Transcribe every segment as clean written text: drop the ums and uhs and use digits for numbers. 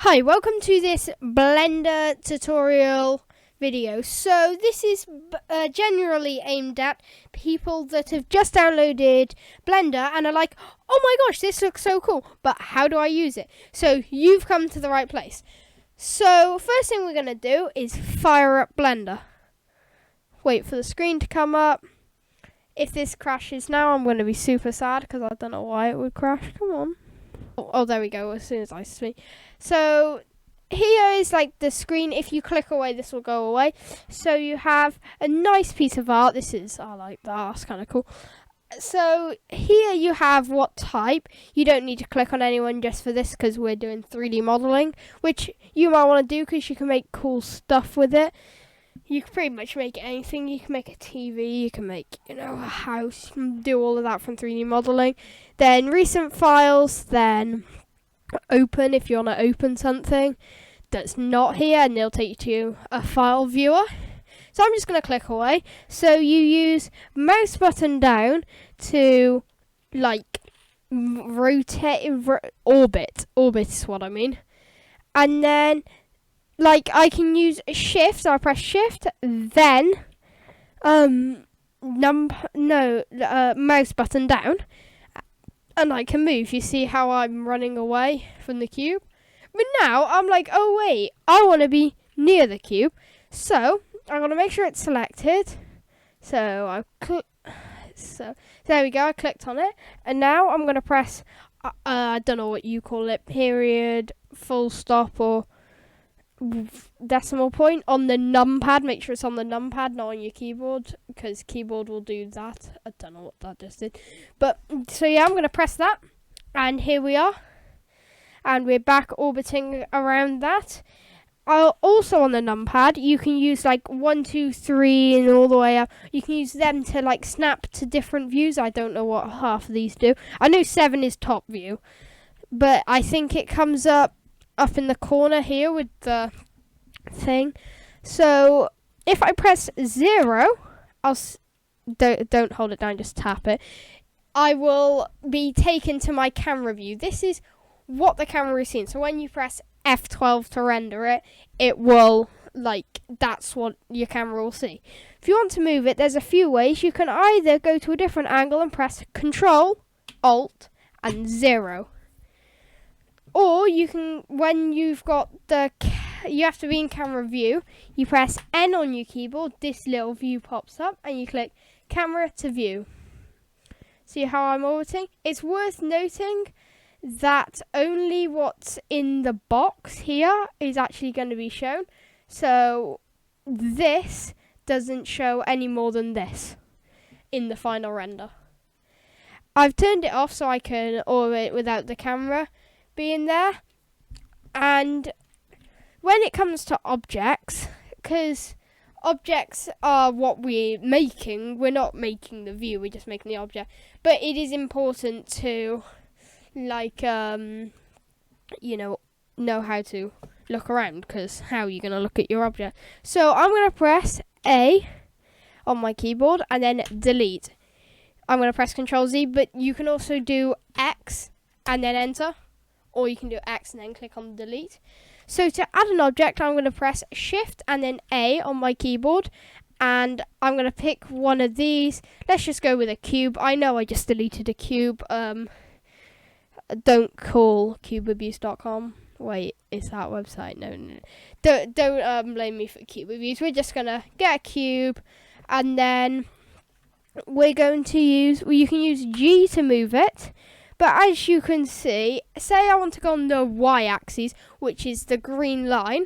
Hi, welcome to this Blender tutorial video. So this is generally aimed at people that have just downloaded Blender and are like, oh my gosh, this looks so cool, but how do I use it? So you've come to the right place. So first thing we're going to do is fire up Blender. Wait for the screen to come up. If this crashes now, I'm going to be super sad because I don't know why it would crash. Come on. Oh, there we go, as soon as I speak. So here is like the screen. If you click away, this will go away. So you have a nice piece of art. I like that, that's kind of cool. So here you have what type. You don't need to click on anyone just for this because we're doing 3D modeling, which you might want to do because you can make cool stuff with it. You can pretty much make anything. You can make a TV, you can make, a house, you can do all of that from 3D modeling. Then recent files, then open if you want to open something that's not here, and it'll take you to a file viewer. So I'm just going to click away. So you use mouse button down to rotate, orbit is what I mean. And then I can use shift, so I press shift, then mouse button down, and I can move. You see how I'm running away from the cube? But now I'm like, oh wait, I want to be near the cube, so I'm going to make sure it's selected. So there we go, I clicked on it, and now I'm going to press, I don't know what you call it, period, full stop, or decimal point on the numpad. Make sure it's on the numpad, not on your keyboard, because keyboard will do that. I don't know what that just did, but so yeah, I'm gonna press that, and here we are, and we're back orbiting around that. Also on the numpad, you can use 1, 2, 3, and all the way up. You can use them to snap to different views. I don't know what half of these do. I know 7 is top view, but I think it comes up in the corner here with the thing. So if I press 0, don't hold it down, just tap it. I will be taken to my camera view. This is what the camera is seeing. So when you press F12 to render it, it will that's what your camera will see. If you want to move it, there's a few ways. You can either go to a different angle and press Control, Alt, and 0. Or you can, when you've got you have to be in camera view, you press N on your keyboard, this little view pops up, and you click camera to view. See how I'm orbiting? It's worth noting that only what's in the box here is actually going to be shown. So this doesn't show any more than this in the final render. I've turned it off so I can orbit without the camera being there. And when it comes to objects, because objects are what we're making, we're not making the view, we're just making the object, but it is important to know how to look around, because how are you going to look at your object? So I'm going to press A on my keyboard and then delete. I'm going to press Control Z, but you can also do X and then enter, or you can do X and then click on delete. So to add an object, I'm going to press Shift and then A on my keyboard, and I'm going to pick one of these. Let's just go with a cube. I know I just deleted a cube. Don't call cubeabuse.com. Wait, is that website? No. Don't blame me for cube abuse. We're just going to get a cube, and then we're going to use, you can use G to move it. But as you can see, say I want to go on the y-axis, which is the green line,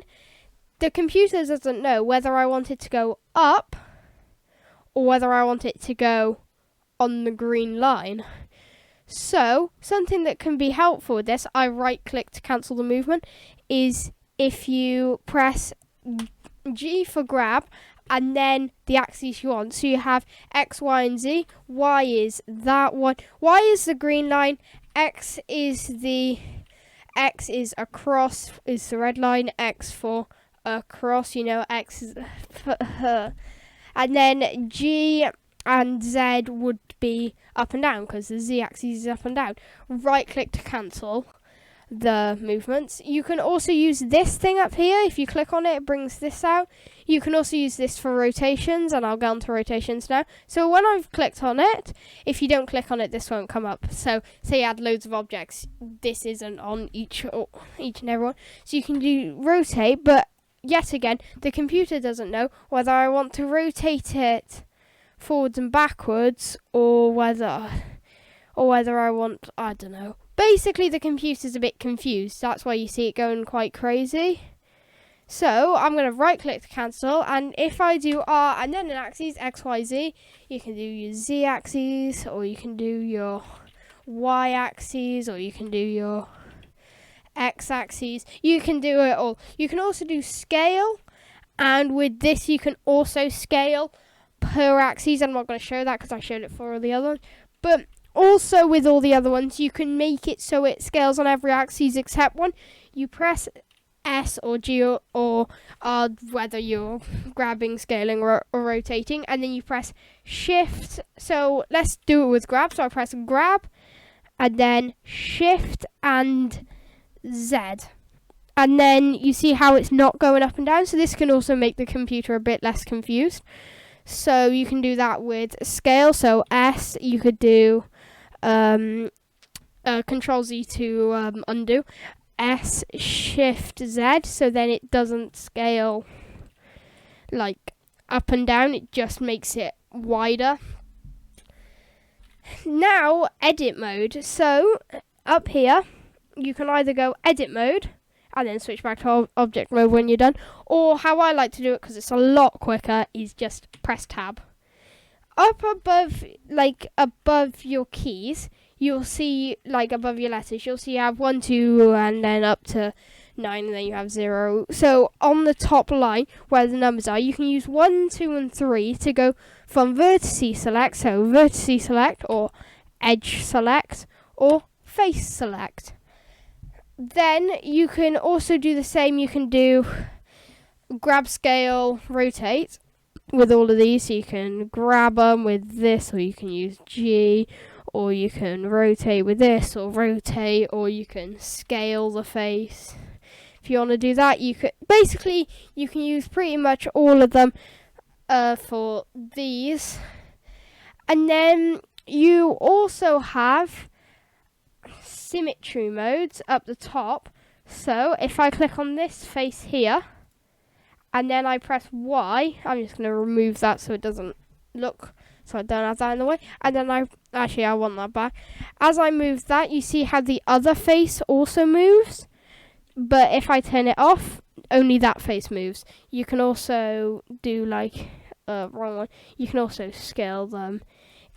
the computer doesn't know whether I want it to go up or whether I want it to go on the green line. So, something that can be helpful with this, I right-click to cancel the movement, is if you press G for grab, and then the axis you want. So you have X, Y, and Z. Y is that one. Y is the green line. X is across, is the red line. X for across, X is and then G and Z would be up and down, because the Z axis is up and down. Right click to cancel. the movements. You can also use this thing up here. If you click on it, it brings this out. You can also use this for rotations, and I'll go on to rotations now. So when I've clicked on it, if you don't click on it, this won't come up. So say you add loads of objects, this isn't on each and every one. So you can do rotate, but yet again, the computer doesn't know whether I want to rotate it forwards and backwards, or whether I want, I don't know. Basically, the computer's a bit confused. That's why you see it going quite crazy. So I'm going to right click to cancel, and if I do R and then an axis, X, Y, Z, you can do your Z axis, or you can do your Y axis, or you can do your X axis. You can do it all. You can also do scale, and with this you can also scale per axis. I'm not going to show that because I showed it for all the other ones, but also with all the other ones you can make it so it scales on every axis except one. You press S or G or R, whether you're grabbing, scaling or rotating, and then you press shift. So let's do it with grab. So I press grab and then shift and Z, and then you see how it's not going up and down. So this can also make the computer a bit less confused. So you can do that with scale. So S, you could do Control Z to undo. S, shift Z, so then it doesn't scale like up and down, it just makes it wider. Now edit mode. So up here you can either go edit mode and then switch back to object mode when you're done, or how I like to do it, because it's a lot quicker, is just press tab. Up above, like above your keys, you'll see, like above your letters, you'll see you have 1, 2, and then up to 9, and then you have 0. So on the top line where the numbers are, you can use 1, 2, and 3 to go from vertices select, so vertices select, or edge select, or face select. Then you can also do the same. You can do grab, scale, rotate with all of these. So you can grab them with this, or you can use G, or you can rotate with this, or rotate, or you can scale the face. If you want to do that, you can use pretty much all of them for these. And then you also have symmetry modes up the top. So if I click on this face here and then I press Y, I'm just going to remove that so it doesn't look, so I don't have that in the way, and then I want that back. As I move that, you see how the other face also moves, but if I turn it off, only that face moves. You can also do like wrong one, you can also scale them.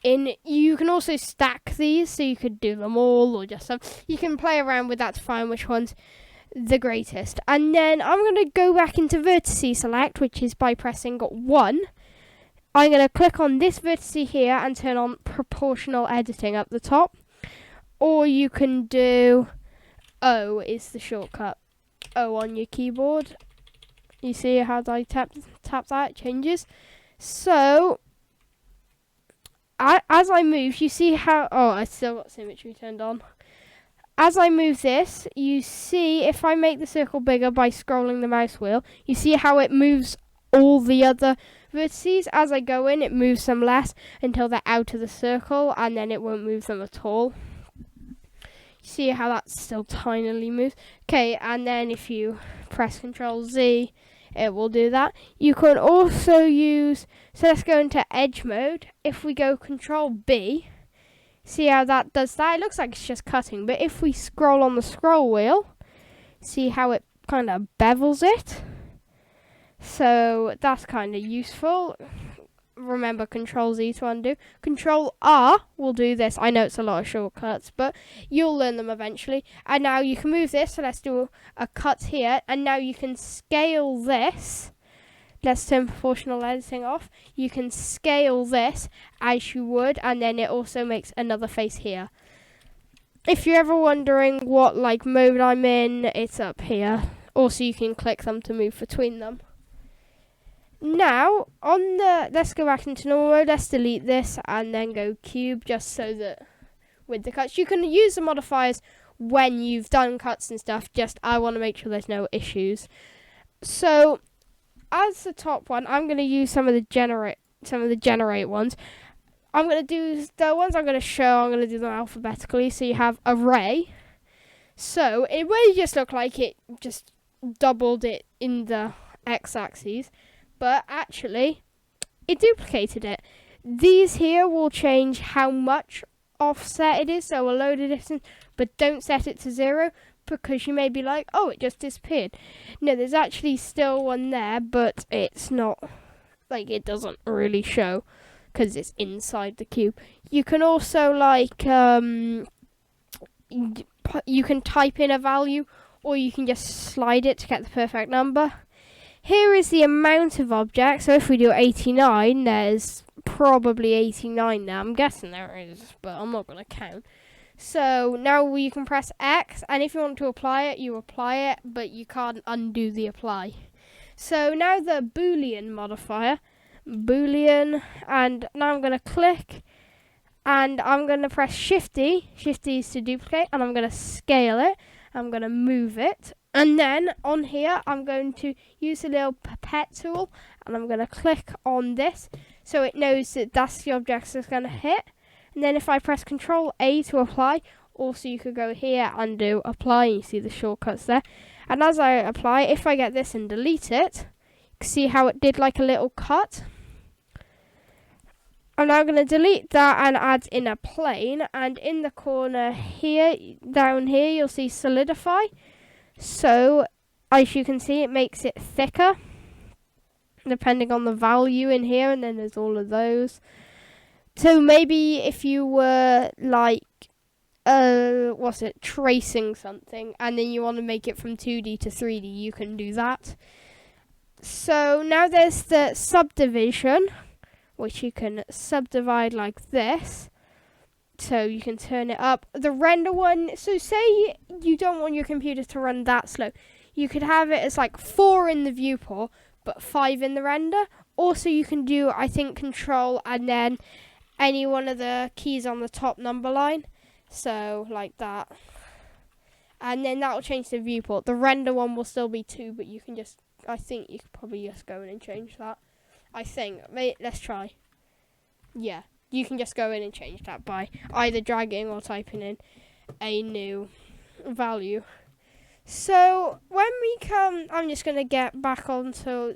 You can also stack these, so you could do them all or just some. You can play around with that to find which one's the greatest. And then I'm going to go back into vertices select, which is by pressing 1. I'm going to click on this vertice here and turn on proportional editing up the top. Or you can do O is the shortcut. O on your keyboard. You see how I tap that, it changes. So as I move, you see how... Oh, I still got symmetry turned on. As I move this, you see if I make the circle bigger by scrolling the mouse wheel, you see how it moves all the other vertices. As I go in, it moves them less until they're out of the circle, and then it won't move them at all. You see how that still tinily moves? Okay, and then if you press Control Z, it will do that. You can also use, so let's go into edge mode. If we go Control B, see how that does that? It looks like it's just cutting, but if we scroll on the scroll wheel, see how it kind of bevels it? So that's kind of useful. Remember Control Z to undo. Control R will do this. I know it's a lot of shortcuts, but you'll learn them eventually. And now you can move this. So let's do a cut here. And now you can scale this. Let's turn proportional editing off. You can scale this as you would, and then it also makes another face here. If you're ever wondering what like mode I'm in, it's up here. Also, you can click them to move between them. Now, let's go back into normal mode. Let's delete this and then go cube, just so that with the cuts, you can use the modifiers when you've done cuts and stuff. Just I want to make sure there's no issues. So as the top one, I'm going to use some of the generate ones. I'm going to do the ones I'm going to show. I'm going to do them alphabetically. So you have array. So it really just looked like it just doubled it in the x-axis, but actually it duplicated it. These here will change how much offset it is, so a load of distance, but don't set it to 0 because you may be like, oh, it just disappeared. No, there's actually still one there, but it's not, like, it doesn't really show because it's inside the cube. You can also, like, you can type in a value, or you can just slide it to get the perfect number. Here is the amount of objects. So if we do 89, there's probably 89 there. I'm guessing there is, but I'm not going to count. So now you can press X, and if you want to apply it, you apply it, but you can't undo the apply. So now the Boolean modifier, Boolean, and now I'm going to click, and I'm going to press Shift-D. Shift-D is to duplicate, and I'm going to scale it. I'm going to move it. And then on here, I'm going to use the little pipette tool, and I'm going to click on this so it knows that that's the objects it's going to hit. And then if I press Control A to apply, also you could go here and do apply, and you see the shortcuts there. And as I apply, if I get this and delete it, you can see how it did like a little cut. I'm now going to delete that and add in a plane, and in the corner here, down here, you'll see solidify. So, as you can see, it makes it thicker, depending on the value in here, and then there's all of those. So maybe if you were like, tracing something, and then you want to make it from 2D to 3D, you can do that. So now there's the subdivision, which you can subdivide like this. So you can turn it up. The render one, so say you don't want your computer to run that slow. You could have it as like 4 in the viewport, but 5 in the render. Also you can do, I think, Control and then any one of the keys on the top number line. So like that. And then that will change the viewport. The render one will still be 2, but you can just, I think you could probably just go in and change that. I think. Let's try. Yeah. You can just go in and change that by either dragging or typing in a new value. So when we come, I'm just going to get back onto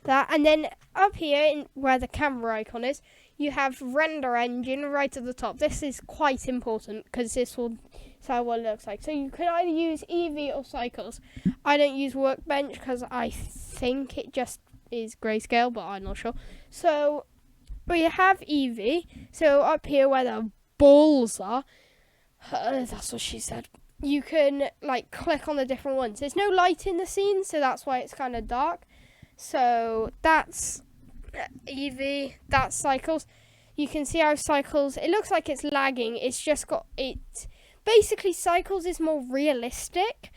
that. And then up here where the camera icon is, you have render engine right at the top. This is quite important because this will tell what it looks like. So you can either use Eevee or Cycles. I don't use Workbench because I think it just is grayscale, but I'm not sure. So we have Eevee. So up here where the balls are, that's what she said. You can like click on the different ones. There's no light in the scene, so that's why it's kind of dark. So that's Eevee, that's Cycles. You can see how Cycles, it looks like it's lagging. It's just got it. Basically, Cycles is more realistic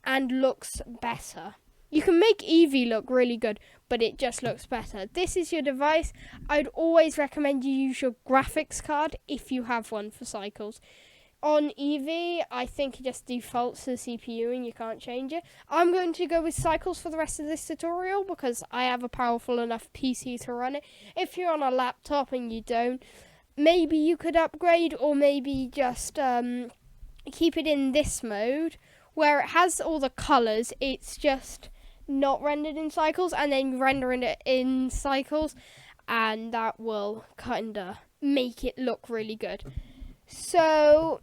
and looks better. You can make Eevee look really good, but it just looks better. This is your device. I'd always recommend you use your graphics card if you have one for Cycles. On Eevee, I think it just defaults to the CPU and you can't change it. I'm going to go with Cycles for the rest of this tutorial because I have a powerful enough PC to run it. If you're on a laptop and you don't, maybe you could upgrade, or maybe just keep it in this mode where it has all the colours. It's just not rendered in Cycles, and then rendering it in Cycles, and that will kinda make it look really good. So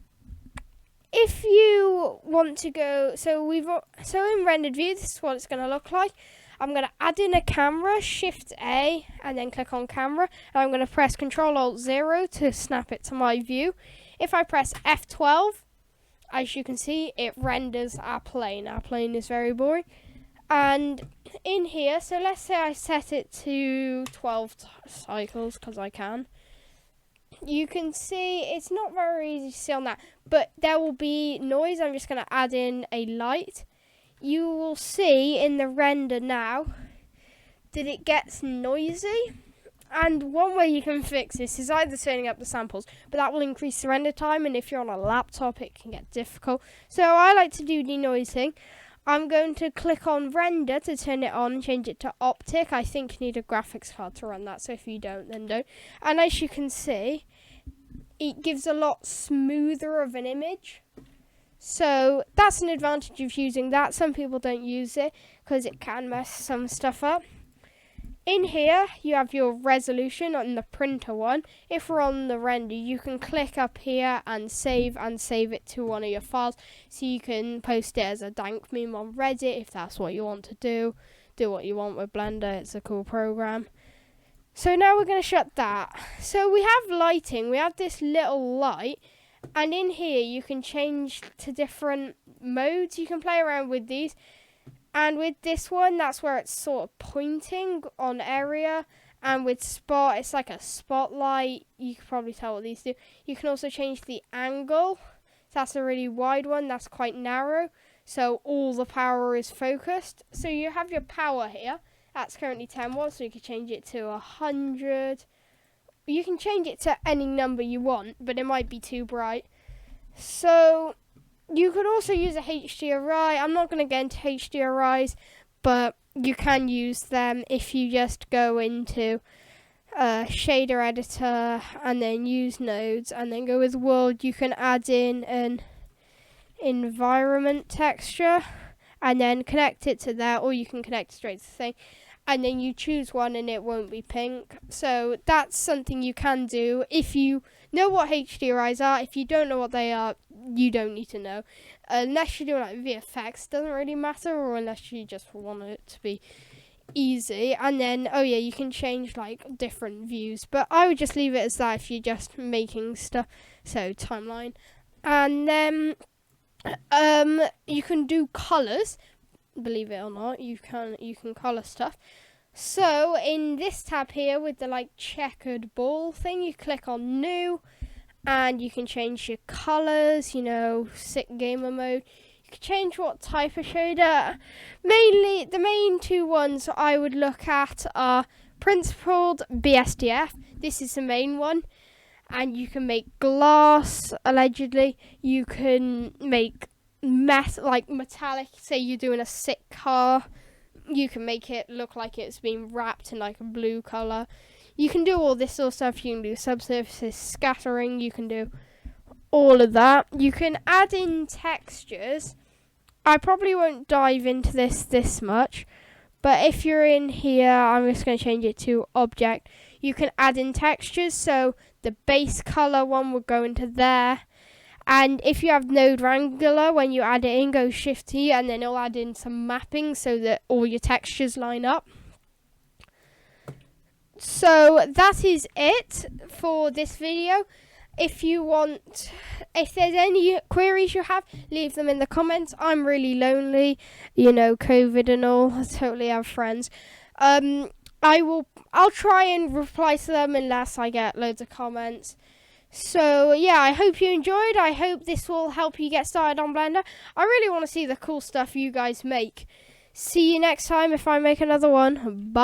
if you want to go, so in rendered view, this is what it's going to look like. I'm going to add in a camera, Shift A, and then click on camera, and I'm going to press Control Alt 0 to snap it to my view. If I press F12, as you can see, it renders our plane. Our plane is very boring. And in here, so let's say I set it to 12 cycles because I can. You can see it's not very easy to see on that, but there will be noise. I'm just going to add in a light. You will see in the render now that it gets noisy, And one way you can fix this is either turning up the samples, but that will increase the render time, and if you're on a laptop, it can get difficult. So I like to do denoising. I'm going to click on render to turn it on and change it to optic. I think you need a graphics card to run that, so if you don't, then don't. And as you can see, it gives a lot smoother of an image. So that's an advantage of using that. Some people don't use it because it can mess some stuff up. In here, you have your resolution on the printer one. If we're on the render, you can click up here and save it to one of your files. So you can post it as a dank meme on Reddit if that's what you want to do. Do what you want with Blender. It's a cool program. So now we're going to shut that. So we have lighting. We have this little light. And in here, you can change to different modes. You can play around with these. And with this one, that's where it's sort of pointing on area. And with spot, it's like a spotlight. You can probably tell what these do. You can also change the angle. That's a really wide one. That's quite narrow. So all the power is focused. So you have your power here. That's currently 10 watts. So you can change it to 100. You can change it to any number you want, but it might be too bright. So you could also use a HDRI. I'm not going to get into HDRIs, but you can use them if you just go into shader editor and then use nodes and then go with world. You can add in an environment texture and then connect it to there, or you can connect straight to the thing. And then you choose one and it won't be pink. So that's something you can do if you know what HDRIs are. If you don't know what they are, you don't need to know. Unless you do like VFX, doesn't really matter, or unless you just want it to be easy. And then, oh yeah, you can change like different views. But I would just leave it as that if you're just making stuff. So timeline. And then you can do colours. Believe it or not, you can color stuff. So in this tab here with the like checkered ball thing, you click on new and you can change your colors, you know, sick gamer mode. You can change what type of shader. Mainly the main two ones I would look at are principled BSDF. This is the main one. And you can make glass, allegedly. You can make like metallic. Say you're doing a sick car, you can make it look like it's been wrapped in like a blue color. You can do all this sort of stuff. You can do subsurfaces scattering. You can do all of that. You can add in textures. I probably won't dive into this much, but if you're in here, I'm just going to change it to object. You can add in textures, so the base color one would go into there. And if you have node wrangler, when you add it in, go Shift T, and then it'll add in some mapping so that all your textures line up. So that is it for this video. If there's any queries you have, leave them in the comments. I'm really lonely, you know, COVID and all. I totally have friends. I'll try and reply to them unless I get loads of comments. So yeah, I hope you enjoyed. I hope this will help you get started on Blender. I really want to see the cool stuff you guys make. See you next time if I make another one. Bye.